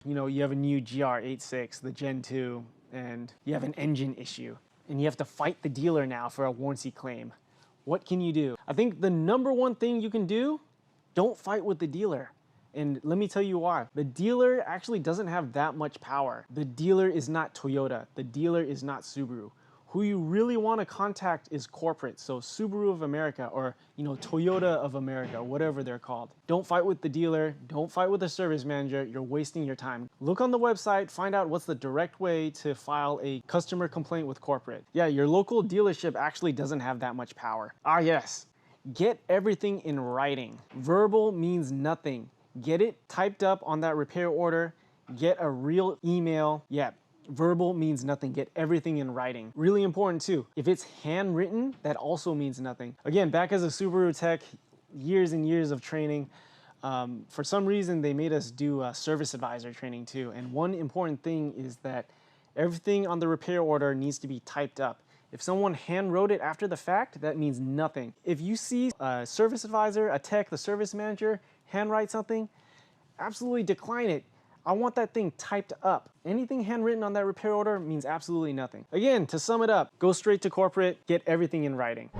You know, you have a new GR86, the Gen 2, and you have an engine issue, and you have to fight the dealer now for a warranty claim. What can you do? I think the number one thing you can do, don't fight with the dealer. And let me tell you why. The dealer actually doesn't have that much power. The dealer is not Toyota. The dealer is not Subaru. Who you really want to contact is corporate. So Subaru of America, or Toyota of America, whatever they're called. Don't fight with the dealer. Don't fight with the service manager. You're wasting your time. Look on the website, find out what's the direct way to file a customer complaint with corporate. Yeah, your local dealership actually doesn't have that much power. Ah, yes. Get everything in writing. Verbal means nothing. Get it typed up on that repair order. Get a real email. Yeah. Verbal means nothing. Get everything in writing. Really important too. If it's handwritten, that also means nothing. Again, back as a Subaru tech, years and years of training. For some reason, they made us do service advisor training too. And one important thing is that everything on the repair order needs to be typed up. If someone hand wrote it after the fact, that means nothing. If you see a service advisor, a tech, the service manager, handwrite something, absolutely decline it. I want that thing typed up. Anything handwritten on that repair order means absolutely nothing. Again, to sum it up, go straight to corporate, get everything in writing.